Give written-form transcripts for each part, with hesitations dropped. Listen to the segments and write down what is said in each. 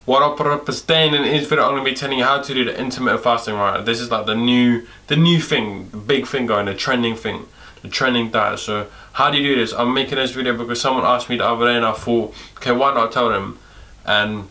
What up, it's Dane, and in this video I'm going to be telling you how to do the intermittent fasting, right? This is like the new thing, the big thing going, the trending thing, the trending diet. So how do you do this? I'm making this video because someone asked me the other day and I thought, okay, why not tell them? And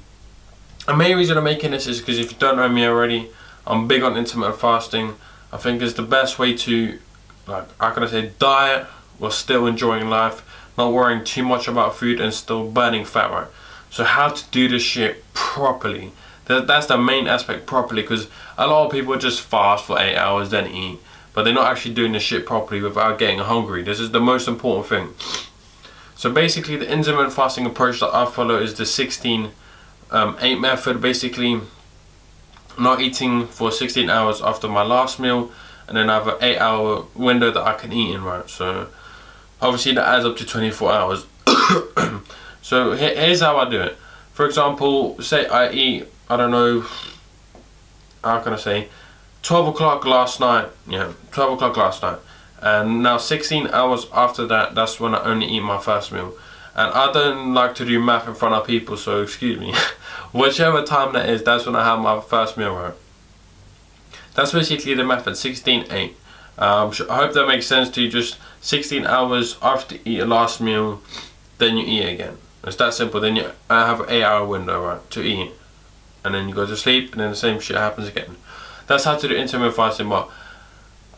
the main reason I'm making this is because if you don't know me already, I'm big on intermittent fasting. I think it's the best way to, like, how can I say, diet while still enjoying life, not worrying too much about food and still burning fat, right? So how to do this shit properly. That's the main aspect, properly, because a lot of people just fast for 8 hours then eat, but they're not actually doing this shit properly without getting hungry. This is the most important thing. So basically the intermittent fasting approach that I follow is the 16-8 method. Basically not eating for 16 hours after my last meal, and then I have an 8-hour window that I can eat in, right? So obviously that adds up to 24 hours. So here's how I do it. For example, say I eat, I don't know, how can I say, 12 o'clock last night, yeah, 12 o'clock last night, and now 16 hours after that, that's when I only eat my first meal. And I don't like to do math in front of people, so excuse me. Whichever time that is, that's when I have my first meal, right? That's basically the method, 16-8. I hope that makes sense to you. Just 16 hours after you eat your last meal, then you eat again. It's that simple. Then you have an 8-hour window, right, to eat, and then you go to sleep, and then the same shit happens again. That's how to do intermittent fasting. But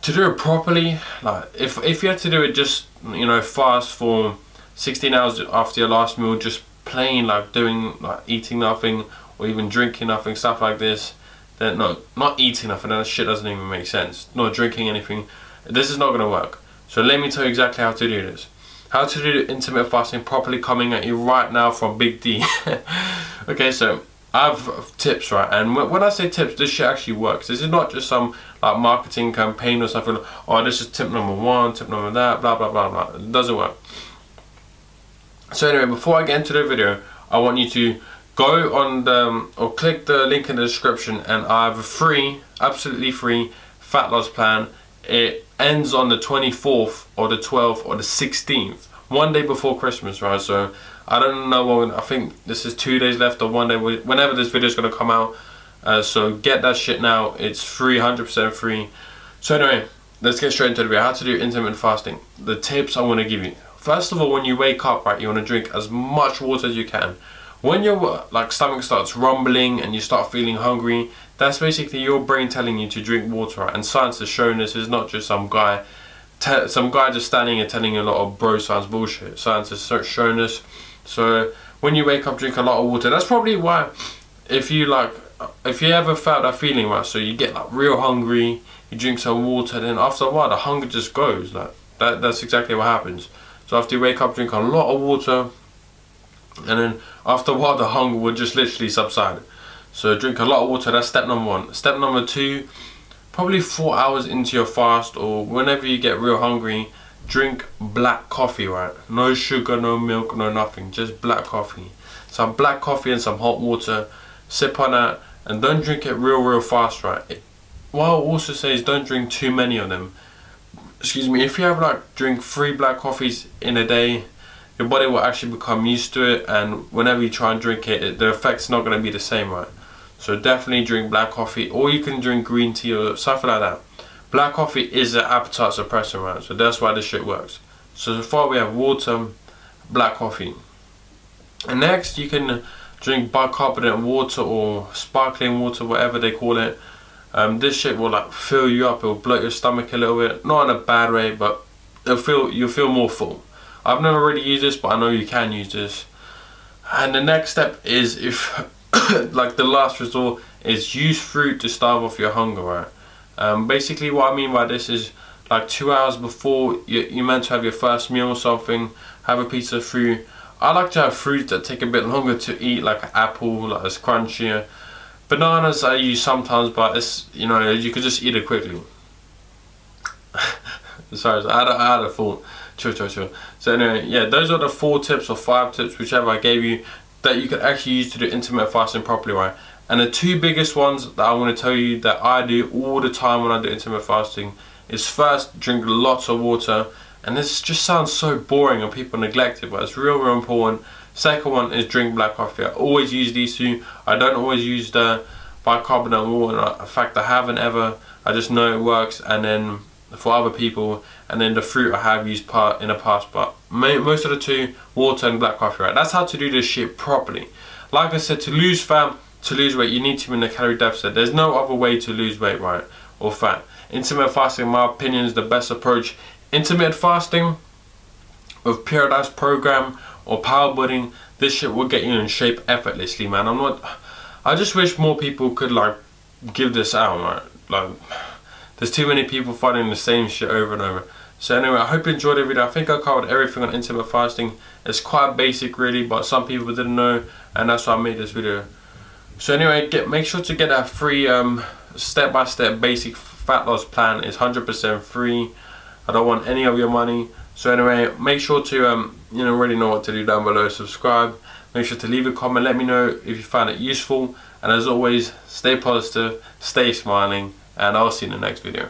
to do it properly, like if you had to do it just, you know, fast for 16 hours after your last meal, just plain, like doing, like eating nothing or even drinking nothing, stuff like this, then no, not eating nothing, that shit doesn't even make sense. Not drinking anything, this is not gonna work. So let me tell you exactly how to do this. How to do intermittent fasting properly, coming at you right now from Big D. Okay, so I have tips, right? And when I say tips, this shit actually works. This is not just some like marketing campaign or something. Oh, this is tip number 1, tip number that, blah blah blah blah. It doesn't work. So anyway, before I get into the video, I want you to go on the, or click the link in the description, and I have a free, absolutely free fat loss plan. It ends on the 24th or the 12th or the 16th, one day before Christmas, right? So I don't know when, I think this is 2 days left or 1 day, whenever this video is going to come out. So get that shit now. It's free, 100% free. So anyway, let's get straight into the video. How to do intermittent fasting. The tips I want to give you. First of all, when you wake up, right, you want to drink as much water as you can. When your like stomach starts rumbling and you start feeling hungry, that's basically your brain telling you to drink water, right? And science has shown this. Is not just some guy just standing and telling you a lot of bro science bullshit. Science has shown this. So when you wake up, drink a lot of water. That's probably why, if you ever felt that feeling, right, so you get like real hungry, you drink some water, then after a while the hunger just goes. Like that's exactly what happens. So after you wake up, drink a lot of water, and then after a while the hunger will just literally subside. So drink a lot of water. That's step number 1. Step number 2, probably 4 hours into your fast or whenever you get real hungry, drink black coffee, right? No sugar, no milk, no nothing, just black coffee. Some black coffee and some hot water. Sip on that, and don't drink it real fast, right? What I'll also say is don't drink too many of them. Excuse me. If you have like drink 3 black coffees in a day, your body will actually become used to it, and whenever you try and drink it, the effect's not going to be the same, right? So definitely drink black coffee, or you can drink green tea or something like that. Black coffee is an appetite suppressor, right? So that's why this shit works. So far we have water, black coffee. And next you can drink bicarbonate water or sparkling water, whatever they call it. This shit will like fill you up, it will bloat your stomach a little bit. Not in a bad way, but you'll feel more full. I've never really used this, but I know you can use this. And the next step is, if like the last resort, is use fruit to starve off your hunger, right? Basically what I mean by this is like 2 hours before you're meant to have your first meal or something, have a piece of fruit. I like to have fruits that take a bit longer to eat, like an apple, like it's crunchier. Bananas I use sometimes, but it's, you know, you could just eat it quickly. Sorry, I had a thought. Chill. So anyway, yeah, those are the 4 tips or 5 tips, whichever I gave you, that you can actually use to do intermittent fasting properly, right? And the 2 biggest ones that I want to tell you that I do all the time when I do intermittent fasting is, first, drink lots of water. And this just sounds so boring and people neglect it, but it's real important. Second one is drink black coffee. I always use these two. I don't always use the bicarbonate water. In fact, I haven't ever. I just know it works. And then for other people, and then the fruit I have used in the past, but most of the two, water and black coffee, right? That's how to do this shit properly. Like I said, to lose fat, to lose weight, you need to be in a calorie deficit. There's no other way to lose weight, right, or fat. Intermittent fasting, in my opinion, is the best approach. Intermittent fasting with periodized program or power building, this shit will get you in shape effortlessly, man. I just wish more people could like give this out, right? Like, there's too many people fighting the same shit over and over. So anyway, I hope you enjoyed the video. I think I covered everything on intermittent fasting. It's quite basic really, but some people didn't know, and that's why I made this video. So anyway, make sure to get that free step-by-step basic fat loss plan. It's 100% free. I don't want any of your money. So anyway, make sure to you know, already know what to do down below. Subscribe. Make sure to leave a comment. Let me know if you found it useful. And as always, stay positive, stay smiling, and I'll see you in the next video.